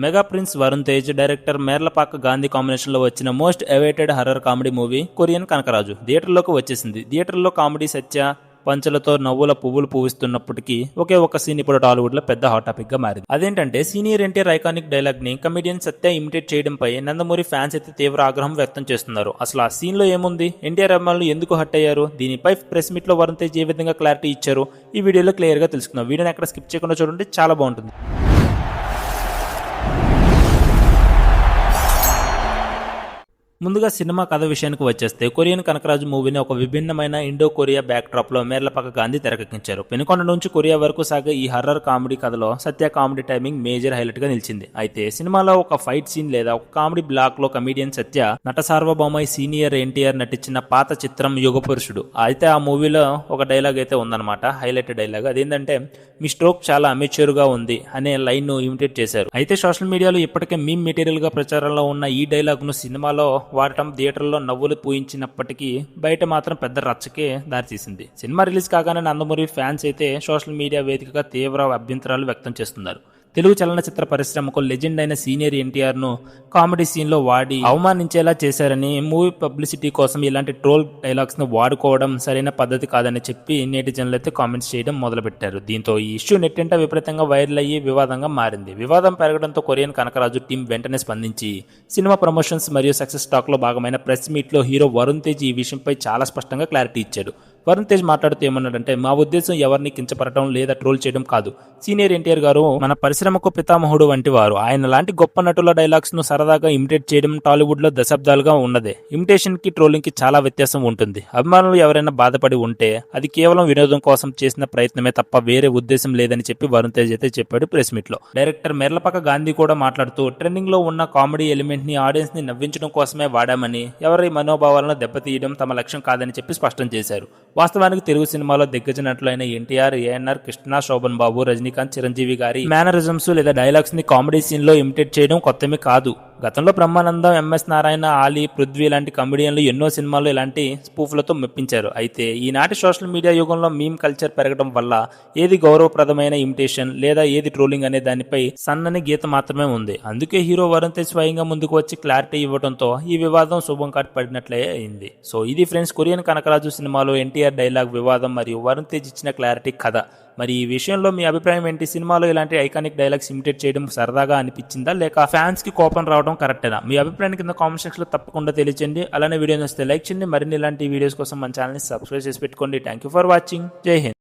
Mega prince Varun Tej director Merlapaka Gandhi combination లో వచ్చిన most awaited horror comedy movie Korean Kanakaraju థియేటర్లోకి వచ్చేసింది. థియేటర్లో కామెడీ సత్య పంచలతో నవ్వుల పువ్వులు పూవిస్తున్నప్పటికీ ఒకే ఒక సీన్ ఇప్పుడు టాలీవుడ్ లో పెద్ద హాట్ టాపిక్ గా మారింది. అదేంటంటే సీనియర్ ఎన్టీఆర్ ఐకానిక్ డైలాగ్ ని కమెడియన్ సత్య ఇమిటేట్ చేయడంపై నందమూరి ఫ్యాన్స్ అయితే తీవ్ర ఆగ్రహం వ్యక్తం చేస్తున్నారు. అసలు ఆ సీన్ లో ఏముంది, ఎన్టీఆర్ అభిమానులు ఎందుకు హట్ అయ్యారు, దీనిపై ప్రెస్ మీట్ లో వరుణ్ తేజ్ ఏ విధంగా క్లారిటీ ఇచ్చారు, ఈ వీడియోలో క్లియర్ గా తెలుసుకుందాం. వీడియోని ఎక్కడ స్కిప్ చేయకుండా చూడండి, చాలా బాగుంటుంది. ముందుగా సినిమా కథ విషయానికి వచ్చేస్తే కొరియన్ కనకరాజు మూవీని ఒక విభిన్నమైన ఇండో కొరియా బ్యాక్ డ్రాప్ లో మేర్లపాక గాంధీ తెరకెక్కించారు. పెనుకొండ నుంచి కొరియా వరకు సాగే ఈ హర్రర్ కామెడీ కథలో సత్య కామెడీ టైమింగ్ మేజర్ హైలైట్ గా నిలిచింది. అయితే సినిమాలో ఒక ఫైట్ సీన్ లేదా ఒక కామెడీ బ్లాక్ లో కమీడియన్ సత్య నట సార్వభౌమై సీనియర్ ఎన్టీఆర్ నటించిన పాత చిత్రం యుగపురుషుడు. అయితే ఆ మూవీలో ఒక డైలాగ్ అయితే ఉందన్నమాట, హైలైట్ డైలాగ్. అదేంటంటే మీ స్ట్రోక్ చాలా అమెచ్యూర్ గా ఉంది అనే లైన్ ను ఇమిటేట్ చేశారు. అయితే సోషల్ మీడియాలో ఇప్పటికే మీమ్ మెటీరియల్ గా ప్రచారంలో ఉన్న ఈ డైలాగ్ ను సినిమాలో వాడటం థియేటర్లో నవ్వులు పూయించినప్పటికీ బయట మాత్రం పెద్ద రచ్చకే దారితీసింది. సినిమా రిలీజ్ కాగానే నందమూరి ఫ్యాన్స్ అయితే సోషల్ మీడియా వేదికగా తీవ్ర అభ్యంతరాలు వ్యక్తం చేస్తున్నారు. తెలుగు చలనచిత్ర పరిశ్రమకు లెజెండ్ అయిన సీనియర్ ఎన్టీఆర్ ను కామెడీ సీన్ లో వాడి అవమానించేలా చేశారని, మూవీ పబ్లిసిటీ కోసం ఇలాంటి ట్రోల్ డైలాగ్స్ ను వాడుకోవడం సరైన పద్ధతి కాదని చెప్పి నెటిజన్లు అయితే కామెంట్స్ చేయడం మొదలుపెట్టారు. దీంతో ఈ ఇష్యూ నెట్టింట విపరీతంగా వైరల్ అయ్యి వివాదంగా మారింది. వివాదం పెరగడంతో కొరియన్ కనకరాజు టీం వెంటనే స్పందించి సినిమా ప్రమోషన్స్ మరియు సక్సెస్ టాక్ లో భాగమైన ప్రెస్ మీట్ లో హీరో వరుణ్ తేజ్ ఈ విషయంపై చాలా స్పష్టంగా క్లారిటీ ఇచ్చాడు. వరుణ్ తేజ్ మాట్లాడుతూ ఏమన్నాడంటే, మా ఉద్దేశం ఎవరిని కించపరచడం లేదా ట్రోల్ చేయడం కాదు. సీనియర్ ఎన్టీఆర్ గారు మన పరిశ్రమకు పితామహుడు వంటి వారు. ఆయన లాంటి గొప్ప నటుల డైలాగ్స్ ను సరదాగా ఇమిటేట్ చేయడం టాలీవుడ్ లో దశాబ్దాలుగా ఉన్నదే. ఇమిటేషన్ కి ట్రోలింగ్ కి చాలా వ్యత్యాసం ఉంటుంది. అభిమానులు ఎవరైనా బాధపడి ఉంటే అది కేవలం వినోదం కోసం చేసిన ప్రయత్నమే తప్ప వేరే ఉద్దేశం లేదని చెప్పి వరుణ్ తేజ్ అయితే చెప్పాడు ప్రెస్ మీట్ లో. డైరెక్టర్ మేర్లపాక గాంధీ కూడా మాట్లాడుతూ ట్రెండింగ్ లో ఉన్న కామెడీ ఎలిమెంట్ ని ఆడియన్స్ ని నవ్వించడం కోసమే వాడామని, ఎవరి మనోభావాలను దెబ్బతీయడం తమ లక్ష్యం కాదని చెప్పి స్పష్టం చేశారు. వాస్తవానికి తెలుగు సినిమాలో దిగ్గజ నటులైన ఎన్టీఆర్, ఏఎన్ఆర్, కృష్ణ, శోభన్ బాబు, రజనీకాంత్, చిరంజీవి గారి మేనరిజమ్స్ లేదా డైలాగ్స్ ని కామెడీ సీన్ లో ఇమిటేట్ చేయడం కొత్తమి కాదు. గతంలో బ్రహ్మానందం, ఎంఎస్ నారాయణ, ఆలీ, పృథ్వీ లాంటి కమెడియన్లు ఎన్నో సినిమాల్లో ఇలాంటి స్పూఫ్లతో మెప్పించారు. అయితే ఈనాటి సోషల్ మీడియా యుగంలో మీమ్ కల్చర్ పెరగడం వల్ల ఏది గౌరవప్రదమైన ఇమిటేషన్ లేదా ఏది ట్రోలింగ్ అనే దానిపై సన్నని గీత మాత్రమే ఉంది. అందుకే హీరో వరుణ్ తేజ్ స్వయంగా ముందుకు వచ్చి క్లారిటీ ఇవ్వడంతో ఈ వివాదం శుభం కాట్ పడినట్లే అయింది. సో ఇది ఫ్రెండ్స్ కొరియన్ కనకరాజు సినిమాలో ఎన్టీఆర్ డైలాగ్ వివాదం మరియు వరుణ్ తేజ్ ఇచ్చిన క్లారిటీ కథ. మరి ఈ విషయంలో మీ అభిప్రాయం ఏంటి? సినిమాలో ఇలాంటి ఐకానిక్ డైలాగ్స్ ఇమిటేట్ చేయడం సరదాగా అనిపించిందా, లేక ఫ్యాన్స్ కి కోపం రావడం కరెక్టేనా? మీ అభిప్రాయాన్ని కింద కామెంట్ సెక్షన్ లో తప్పకుండా తెలియచేయండి. అలానే వీడియో నచ్చితే లైక్ చేయండి. మరిన్ని ఇలాంటి వీడియోస్ కోసం మన ఛానల్ ని సబ్స్క్రైబ్ చేసి పెట్టుకోండి. Thank you for watching. జై హింద్.